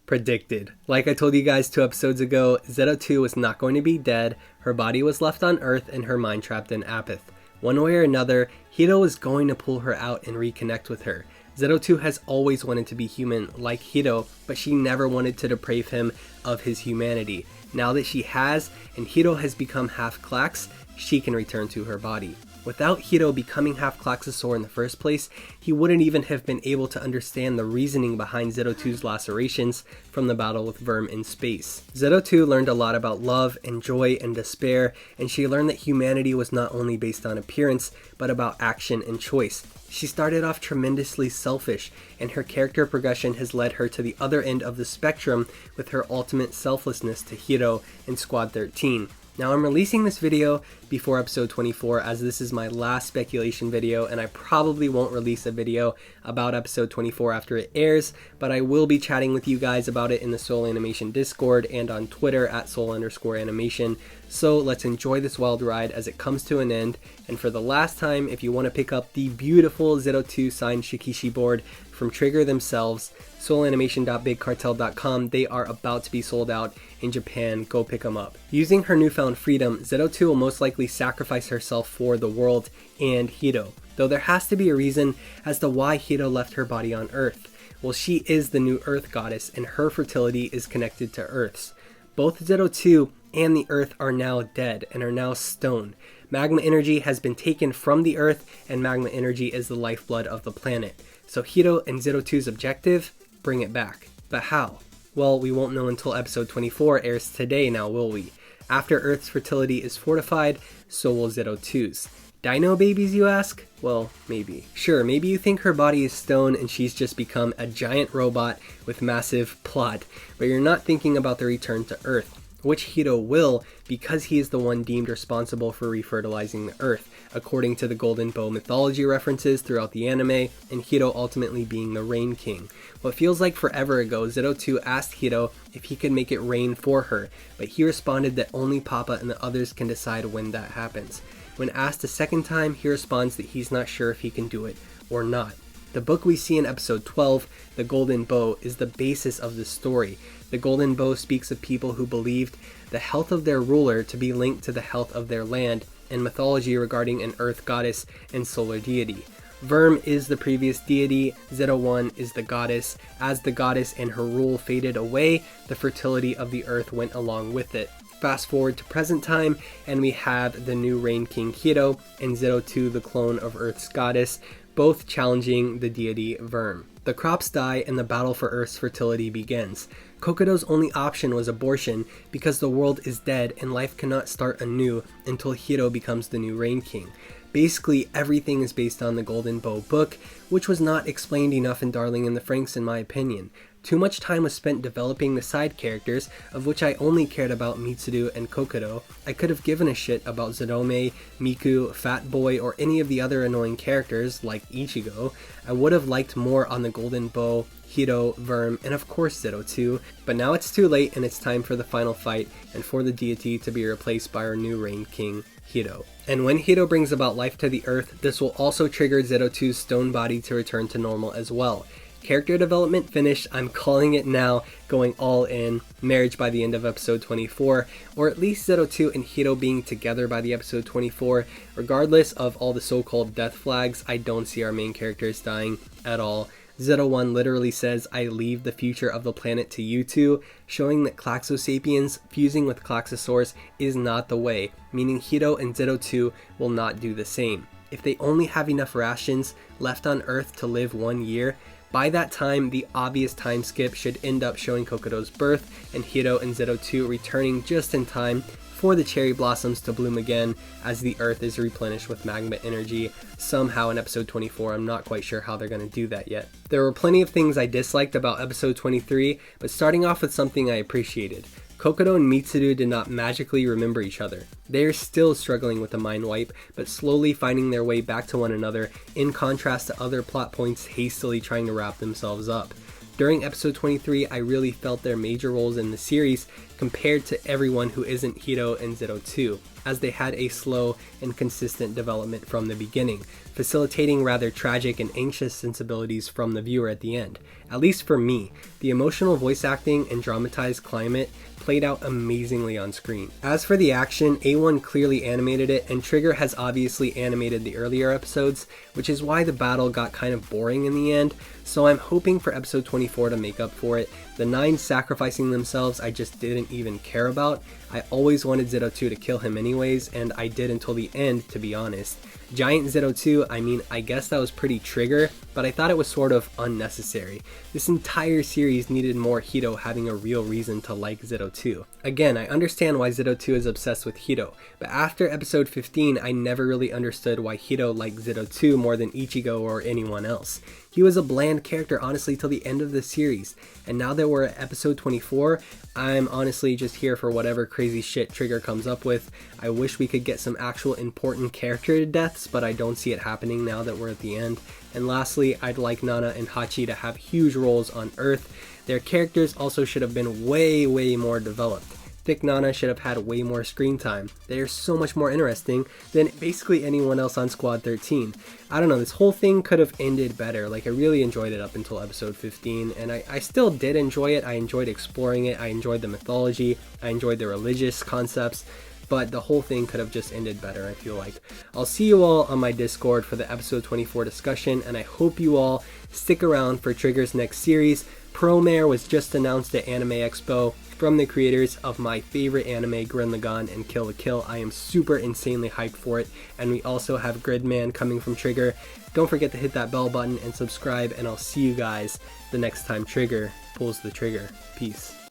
Predicted. Like I told you guys 2 episodes ago, Zero Two was not going to be dead, her body was left on Earth and her mind trapped in Apith. One way or another, Hiro was going to pull her out and reconnect with her. Zero Two has always wanted to be human like Hiro, but she never wanted to deprave him of his humanity. Now that she has, and Hiro has become half Klax, she can return to her body. Without Hiro becoming half Klaxosaur in the first place, he wouldn't even have been able to understand the reasoning behind Zero Two's lacerations from the battle with Verm in space. Zero Two learned a lot about love and joy and despair, and she learned that humanity was not only based on appearance, but about action and choice. She started off tremendously selfish, and her character progression has led her to the other end of the spectrum with her ultimate selflessness to Hiro in Squad 13. Now I'm releasing this video before episode 24 as this is my last speculation video, and I probably won't release a video about episode 24 after it airs, but I will be chatting with you guys about it in the Soul Animation Discord and on Twitter at Soul_animation. So let's enjoy this wild ride as it comes to an end. And for the last time, if you want to pick up the beautiful Zero Two signed Shikishi board from Trigger themselves, soulanimation.bigcartel.com, they are about to be sold out in Japan. Go pick them up. Using her newfound freedom, Zero Two will most likely sacrifice herself for the world and Hiro, though there has to be a reason as to why Hiro left her body on Earth. Well, she is the new Earth goddess, and her fertility is connected to Earth's. Both Zero Two and the Earth are now dead and are now stone. Magma energy has been taken from the Earth, and magma energy is the lifeblood of the planet. So Hiro and Zero Two's objective? Bring it back. But how? Well, we won't know until episode 24 airs today now, will we? After Earth's fertility is fortified, so will Zero Two's. Dino babies, you ask? Well, maybe. Sure, maybe you think her body is stone and she's just become a giant robot with massive plot, but you're not thinking about the return to Earth, which Hiro will because he is the one deemed responsible for refertilizing the Earth, according to the Golden Bow mythology references throughout the anime, and Hiro ultimately being the Rain King. What feels like forever ago, Zero Two asked Hiro if he could make it rain for her, but he responded that only Papa and the others can decide when that happens. When asked a second time, he responds that he's not sure if he can do it or not. The book we see in episode 12, The Golden Bow, is the basis of the story. The Golden Bow speaks of people who believed the health of their ruler to be linked to the health of their land, and mythology regarding an earth goddess and solar deity. Verm is the previous deity, Zero One is the goddess. As the goddess and her rule faded away, the fertility of the earth went along with it. Fast forward to present time, and we have the new Rain King Hiro and Zero Two, the clone of Earth's goddess, both challenging the deity Verm. The crops die and the battle for Earth's fertility begins. Kokoro's only option was abortion because the world is dead and life cannot start anew until Hiro becomes the new Rain King. Basically, everything is based on the Golden Bow book, which was not explained enough in Darling in the Franxx in my opinion. Too much time was spent developing the side characters, of which I only cared about Mitsuru and Kokoro. I could have given a shit about Zerome, Miku, Fat Boy, or any of the other annoying characters, like Ichigo. I would have liked more on the Golden Bow, Hiro, Verm, and of course Zero Two, but now it's too late and it's time for the final fight and for the deity to be replaced by our new Rain King, Hiro. And when Hiro brings about life to the Earth, this will also trigger Zero Two's stone body to return to normal as well. Character development finished, I'm calling it now, going all in, marriage by the end of episode 24, or at least Zero Two and Hiro being together by the episode 24. Regardless of all the so-called death flags, I don't see our main characters dying at all. Zero One literally says, I leave the future of the planet to you two, showing that Klaxosapiens fusing with klaxosaurs is not the way, meaning Hiro and Zero Two will not do the same. If they only have enough rations left on Earth to live 1 year, by that time, the obvious time skip should end up showing Kokoro's birth and Hiro and Zero Two returning just in time for the cherry blossoms to bloom again as the earth is replenished with magma energy somehow in episode 24. I'm not quite sure how they're going to do that yet. There were plenty of things I disliked about episode 23, but starting off with something I appreciated. Kokoro and Mitsuru did not magically remember each other. They are still struggling with the mind wipe, but slowly finding their way back to one another, in contrast to other plot points hastily trying to wrap themselves up. During episode 23, I really felt their major roles in the series compared to everyone who isn't Hiro and Zero Two. as they had a slow and consistent development from the beginning, facilitating rather tragic and anxious sensibilities from the viewer at the end. At least for me, the emotional voice acting and dramatized climate played out amazingly on screen. As for the action, A1 clearly animated it, and Trigger has obviously animated the earlier episodes, which is why the battle got kind of boring in the end, so I'm hoping for episode 24 to make up for it. The 9 sacrificing themselves I just didn't even care about. I always wanted Zero Two to kill him anyways, and I did until the end, to be honest. Giant Zero Two, I mean, I guess that was pretty Trigger, but I thought it was sort of unnecessary. This entire series needed more Hiro having a real reason to like Zero Two. Again, I understand why Zero Two is obsessed with Hiro, but after episode 15, I never really understood why Hiro liked Zero Two more than Ichigo or anyone else. He was a bland character honestly till the end of the series, and now that we're at episode 24, I'm honestly just here for whatever crazy shit Trigger comes up with. I wish we could get some actual important character deaths, but I don't see it happening now that we're at the end. And lastly, I'd like Nana and Hachi to have huge roles on Earth. Their characters also should have been way more developed. Thick Nana should have had way more screen time. They are so much more interesting than basically anyone else on Squad 13. I don't know, this whole thing could have ended better. Like, I really enjoyed it up until episode 15, and I still did enjoy it. I enjoyed exploring it. I enjoyed the mythology. I enjoyed the religious concepts. But the whole thing could have just ended better, I feel like. I'll see you all on my Discord for the episode 24 discussion, and I hope you all stick around for Trigger's next series. Promare was just announced at Anime Expo from the creators of my favorite anime, Gurren Lagann and Kill la Kill. I am super insanely hyped for it, and we also have Gridman coming from Trigger. Don't forget to hit that bell button and subscribe, and I'll see you guys the next time Trigger pulls the trigger. Peace.